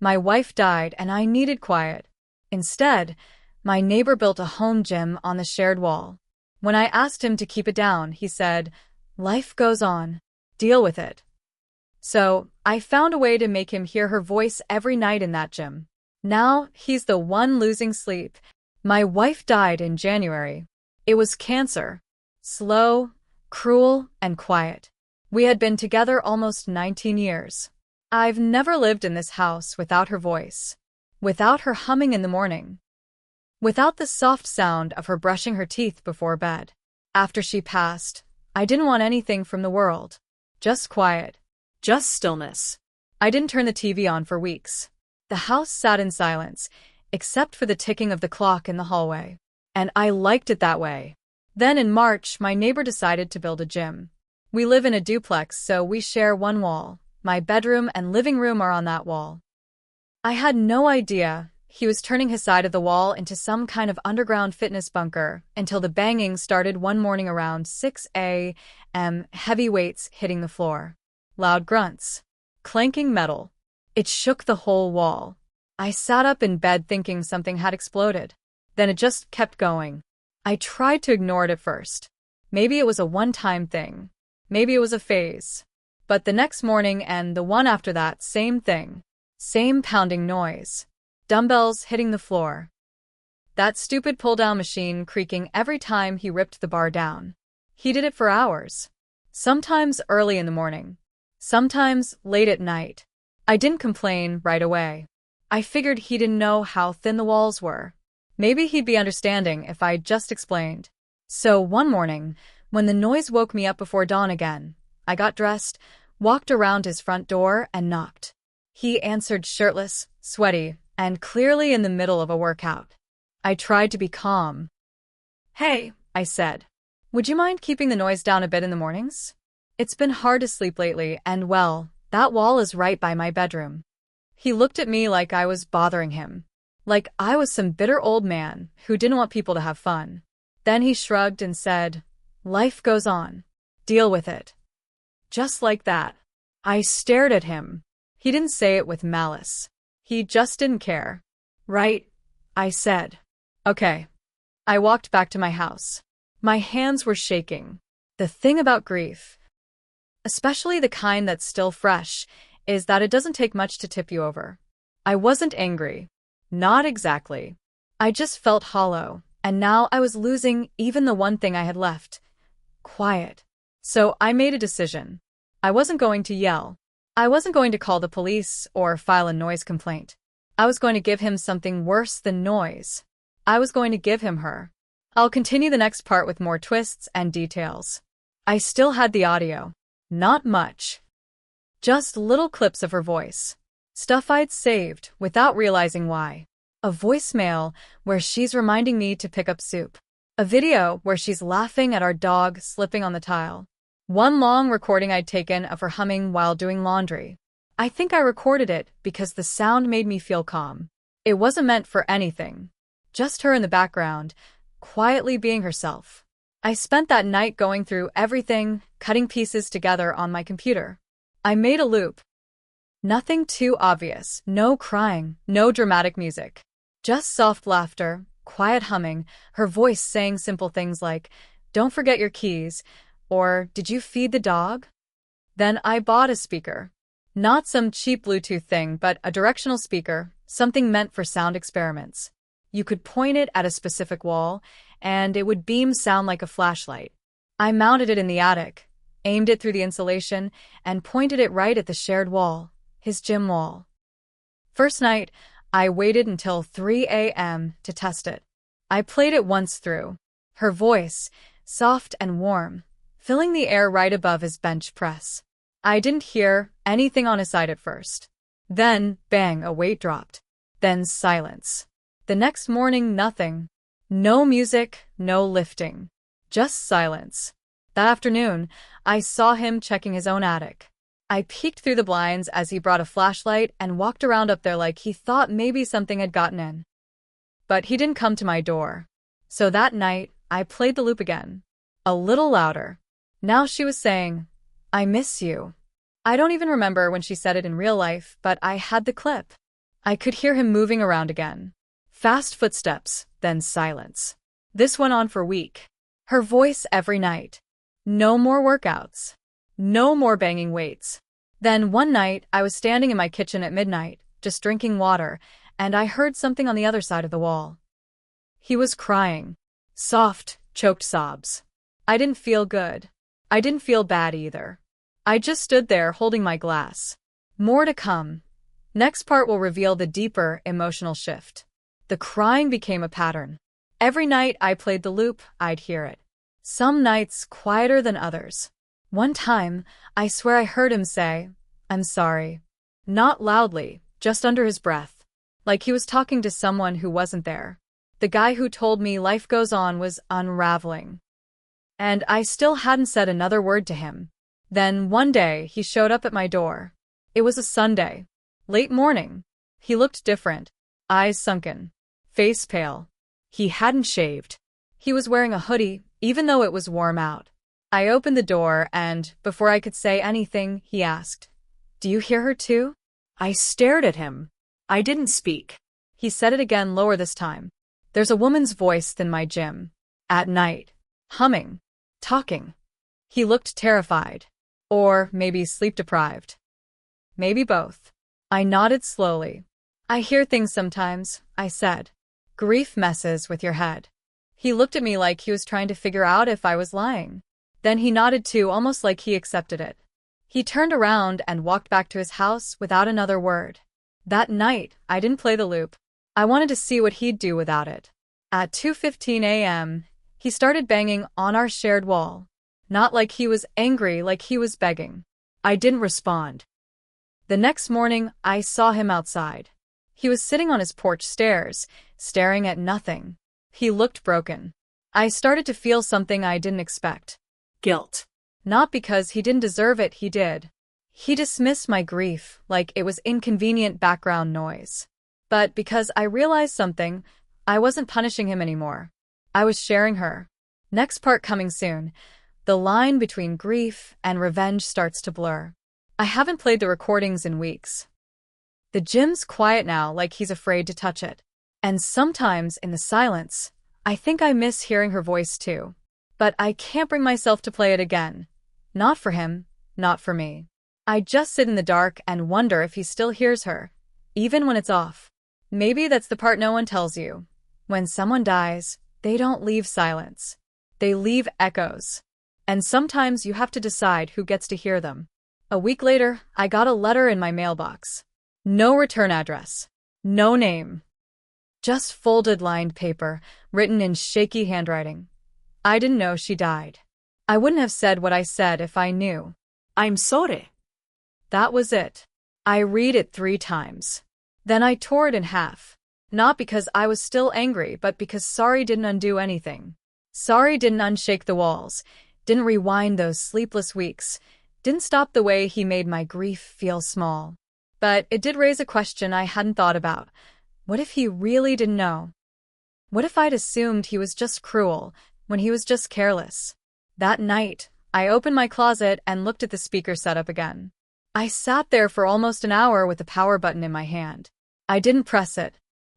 My wife died and I needed quiet. Instead, my neighbor built a home gym on the shared wall. When I asked him to keep it down, he said, "Life goes on. Deal with it." So, I found a way to make him hear her voice every night in that gym. Now, he's the one losing sleep. My wife died in January. It was cancer. Slow, cruel, and quiet. We had been together almost 19 years. I've never lived in this house without her voice. Without her humming in the morning. Without the soft sound of her brushing her teeth before bed. After she passed, I didn't want anything from the world. Just quiet. Just stillness. I didn't turn the TV on for weeks. The house sat in silence, except for the ticking of the clock in the hallway. And I liked it that way. Then in March, my neighbor decided to build a gym. We live in a duplex, so we share one wall. My bedroom and living room are on that wall. I had no idea he was turning his side of the wall into some kind of underground fitness bunker until the banging started one morning around 6 a.m., heavy weights hitting the floor. Loud grunts. Clanking metal. It shook the whole wall. I sat up in bed thinking something had exploded. Then it just kept going. I tried to ignore it at first. Maybe it was a one-time thing. Maybe it was a phase. But the next morning and the one after that, same thing. Same pounding noise. Dumbbells hitting the floor. That stupid pull-down machine creaking every time he ripped the bar down. He did it for hours. Sometimes early in the morning. Sometimes late at night. I didn't complain right away. I figured he didn't know how thin the walls were. Maybe he'd be understanding if I just explained. So one morning, when the noise woke me up before dawn again, I got dressed, walked around his front door, and knocked. He answered shirtless, sweaty, and clearly in the middle of a workout. I tried to be calm. "Hey," I said. "Would you mind keeping the noise down a bit in the mornings? It's been hard to sleep lately, and well, that wall is right by my bedroom." He looked at me like I was bothering him. Like I was some bitter old man who didn't want people to have fun. Then he shrugged and said, "Life goes on. Deal with it." Just like that. I stared at him. He didn't say it with malice. He just didn't care. "Right," I said. "Okay." I walked back to my house. My hands were shaking. The thing about grief, especially the kind that's still fresh, is that it doesn't take much to tip you over. I wasn't angry. Not exactly. I just felt hollow, and now I was losing even the one thing I had left. Quiet. So I made a decision. I wasn't going to yell. I wasn't going to call the police or file a noise complaint. I was going to give him something worse than noise. I was going to give him her. I'll continue the next part with more twists and details. I still had the audio. Not much. Just little clips of her voice. Stuff I'd saved without realizing why. A voicemail where she's reminding me to pick up soup. A video where she's laughing at our dog slipping on the tile. One long recording I'd taken of her humming while doing laundry. I think I recorded it because the sound made me feel calm. It wasn't meant for anything. Just her in the background, quietly being herself. I spent that night going through everything, cutting pieces together on my computer. I made a loop. Nothing too obvious, no crying, no dramatic music. Just soft laughter, quiet humming, her voice saying simple things like, "Don't forget your keys," or "Did you feed the dog?" Then I bought a speaker. Not some cheap Bluetooth thing, but a directional speaker, something meant for sound experiments. You could point it at a specific wall, and it would beam sound like a flashlight. I mounted it in the attic, aimed it through the insulation, and pointed it right at the shared wall, his gym wall. First night, I waited until 3 a.m. to test it. I played it once through. Her voice, soft and warm, filling the air right above his bench press. I didn't hear anything on his side at first. Then, bang, a weight dropped. Then silence. The next morning, nothing. No music, no lifting. Just silence. That afternoon, I saw him checking his own attic. I peeked through the blinds as he brought a flashlight and walked around up there like he thought maybe something had gotten in. But he didn't come to my door. So that night, I played the loop again. A little louder. Now she was saying, "I miss you." I don't even remember when she said it in real life, but I had the clip. I could hear him moving around again. Fast footsteps, then silence. This went on for a week. Her voice every night. No more workouts. No more banging weights. Then one night, I was standing in my kitchen at midnight, just drinking water, and I heard something on the other side of the wall. He was crying. Soft, choked sobs. I didn't feel good. I didn't feel bad either. I just stood there holding my glass. More to come. Next part will reveal the deeper emotional shift. The crying became a pattern. Every night I played the loop, I'd hear it. Some nights quieter than others. One time, I swear I heard him say, "I'm sorry." Not loudly, just under his breath. Like he was talking to someone who wasn't there. The guy who told me life goes on was unraveling. And I still hadn't said another word to him. Then one day, he showed up at my door. It was a Sunday. Late morning. He looked different. Eyes sunken. Face pale. He hadn't shaved. He was wearing a hoodie, even though it was warm out. I opened the door and, before I could say anything, he asked, "Do you hear her too?" I stared at him. I didn't speak. He said it again, lower this time. "There's a woman's voice in my gym. At night. Humming. Talking." He looked terrified. Or maybe sleep-deprived. Maybe both. I nodded slowly. "I hear things sometimes," I said. "Grief messes with your head." He looked at me like he was trying to figure out if I was lying. Then he nodded too, almost like he accepted it. He turned around and walked back to his house without another word. That night, I didn't play the loop. I wanted to see what he'd do without it. At 2:15 a.m., he started banging on our shared wall. Not like he was angry, like he was begging. I didn't respond. The next morning, I saw him outside. He was sitting on his porch stairs, staring at nothing. He looked broken. I started to feel something I didn't expect. Guilt. Not because he didn't deserve it, he did. He dismissed my grief like it was inconvenient background noise. But because I realized something, I wasn't punishing him anymore. I was sharing her. Next part coming soon. The line between grief and revenge starts to blur. I haven't played the recordings in weeks. The gym's quiet now, like he's afraid to touch it. And sometimes, in the silence, I think I miss hearing her voice too. But I can't bring myself to play it again. Not for him, not for me. I just sit in the dark and wonder if he still hears her, even when it's off. Maybe that's the part no one tells you. When someone dies, they don't leave silence. They leave echoes. And sometimes you have to decide who gets to hear them. A week later, I got a letter in my mailbox. No return address. No name. Just folded lined paper, written in shaky handwriting. I didn't know she died. I wouldn't have said what I said if I knew. "I'm sorry." That was it. I read it 3 times. Then I tore it in half. Not because I was still angry, but because sorry didn't undo anything. Sorry didn't unshake the walls, didn't rewind those sleepless weeks, didn't stop the way he made my grief feel small. But it did raise a question I hadn't thought about. What if he really didn't know? What if I'd assumed he was just cruel, when he was just careless? That night, I opened my closet and looked at the speaker setup again. I sat there for almost an hour with the power button in my hand. I didn't press it.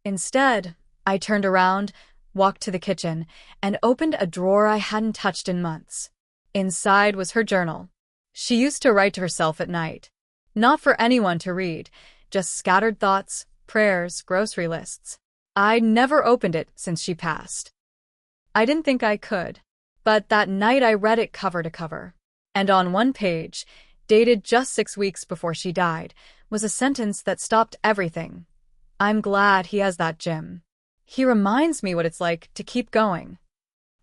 Instead, I turned around, walked to the kitchen, and opened a drawer I hadn't touched in months. Inside was her journal. She used to write to herself at night. Not for anyone to read, just scattered thoughts, prayers, grocery lists. I'd never opened it since she passed. I didn't think I could. But that night I read it cover to cover. And on one page, dated just 6 weeks before she died, was a sentence that stopped everything. "I'm glad he has that gym. He reminds me what it's like to keep going."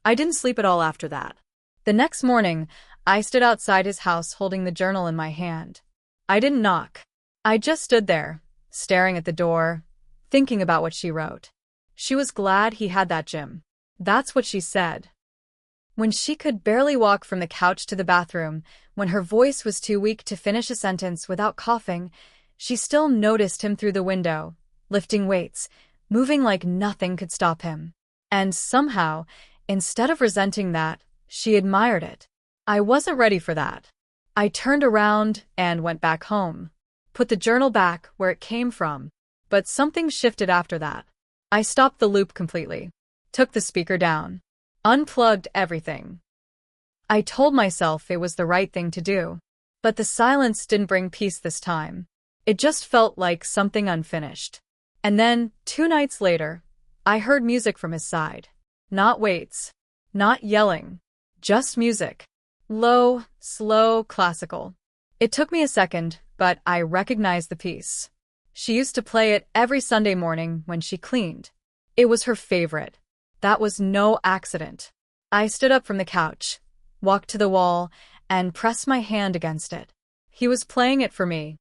I didn't sleep at all after that. The next morning, I stood outside his house holding the journal in my hand. I didn't knock. I just stood there, staring at the door, thinking about what she wrote. She was glad he had that gym. That's what she said. When she could barely walk from the couch to the bathroom, when her voice was too weak to finish a sentence without coughing, she still noticed him through the window, lifting weights, moving like nothing could stop him. And somehow, instead of resenting that, she admired it. I wasn't ready for that. I turned around and went back home. Put the journal back where it came from. But something shifted after that. I stopped the loop completely, took the speaker down, unplugged everything. I told myself it was the right thing to do. But the silence didn't bring peace this time. It just felt like something unfinished. And then, 2 nights later, I heard music from his side. Not waits, not yelling, just music. Low, slow, classical. It took me a second, but I recognized the piece. She used to play it every Sunday morning when she cleaned. It was her favorite. That was no accident. I stood up from the couch, walked to the wall, and pressed my hand against it. He was playing it for me.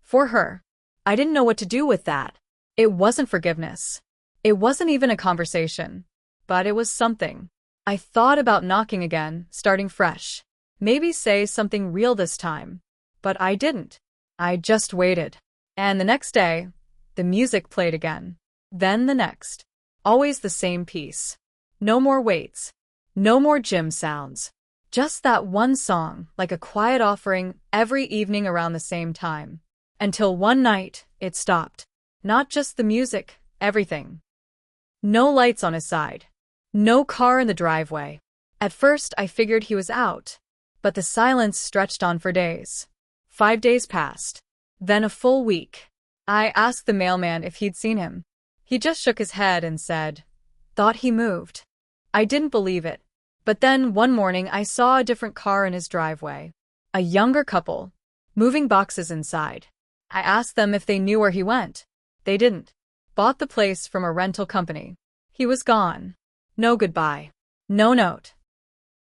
For her. I didn't know what to do with that. It wasn't forgiveness. It wasn't even a conversation. But it was something. I thought about knocking again, starting fresh. Maybe say something real this time. But I didn't. I just waited. And the next day, the music played again. Then the next. Always the same piece. No more waits. No more gym sounds. Just that one song, like a quiet offering, every evening around the same time. Until one night, it stopped. Not just the music, everything. No lights on his side. No car in the driveway. At first, I figured he was out. But the silence stretched on for days. 5 days passed. Then a full week. I asked the mailman if he'd seen him. He just shook his head and said, "Thought he moved." I didn't believe it. But then one morning I saw a different car in his driveway. A younger couple, moving boxes inside. I asked them if they knew where he went. They didn't. Bought the place from a rental company. He was gone. No goodbye. No note.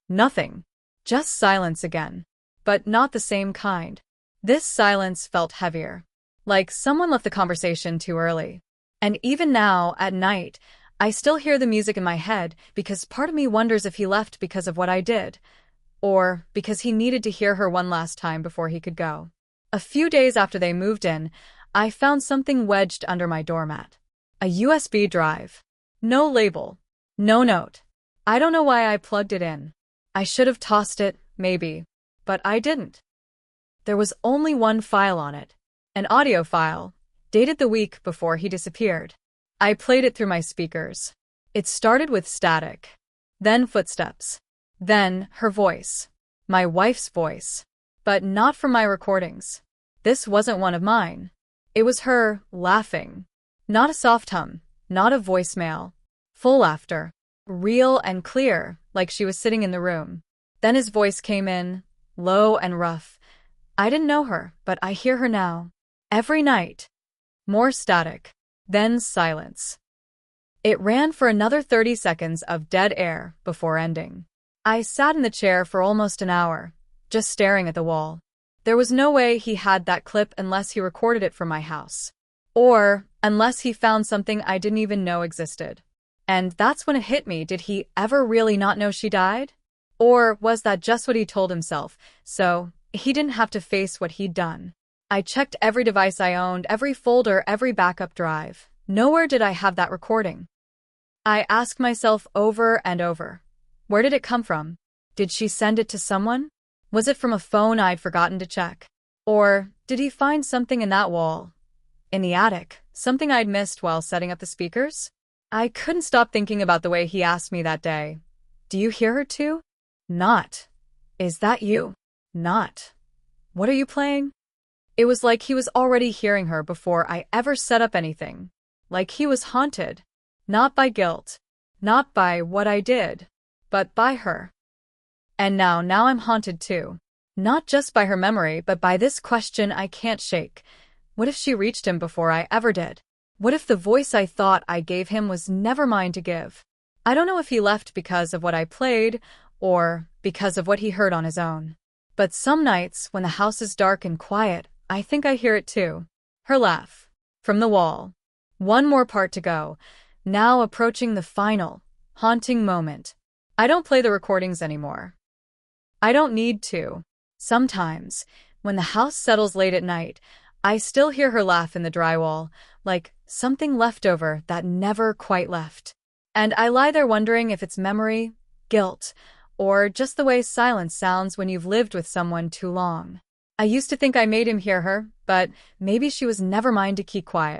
Nothing. Just silence again. But not the same kind. This silence felt heavier. Like someone left the conversation too early. And even now, at night, I still hear the music in my head because part of me wonders if he left because of what I did, or because he needed to hear her one last time before he could go. A few days after they moved in, I found something wedged under my doormat. A USB drive. No label. No note. I don't know why I plugged it in. I should have tossed it, maybe. But I didn't. There was only one file on it. An audio file, dated the week before he disappeared. I played it through my speakers. It started with static. Then footsteps. Then her voice. My wife's voice. But not from my recordings. This wasn't one of mine. It was her, laughing. Not a soft hum. Not a voicemail. Full laughter. Real and clear, like she was sitting in the room. Then his voice came in, low and rough. I didn't know her, but I hear her now. Every night. More static. Then silence. It ran for another 30 seconds of dead air before ending. I sat in the chair for almost an hour, just staring at the wall. There was no way he had that clip unless he recorded it from my house. Or unless he found something I didn't even know existed. And that's when it hit me, did he ever really not know she died? Or was that just what he told himself, so he didn't have to face what he'd done? I checked every device I owned, every folder, every backup drive. Nowhere did I have that recording. I asked myself over and over, where did it come from? Did she send it to someone? Was it from a phone I'd forgotten to check? Or did he find something in that wall? In the attic, something I'd missed while setting up the speakers? I couldn't stop thinking about the way he asked me that day. Do you hear her too? Not. Is that you? Not. What are you playing? It was like he was already hearing her before I ever set up anything. Like he was haunted. Not by guilt. Not by what I did. But by her. And now I'm haunted too. Not just by her memory, but by this question I can't shake. What if she reached him before I ever did? What if the voice I thought I gave him was never mine to give? I don't know if he left because of what I played, or because of what he heard on his own. But some nights, when the house is dark and quiet, I think I hear it too. Her laugh. From the wall. One more part to go. Now approaching the final, haunting moment. I don't play the recordings anymore. I don't need to. Sometimes, when the house settles late at night, I still hear her laugh in the drywall, like something left over that never quite left. And I lie there wondering if it's memory, guilt, or just the way silence sounds when you've lived with someone too long. I used to think I made him hear her, but maybe she was never mine to keep quiet.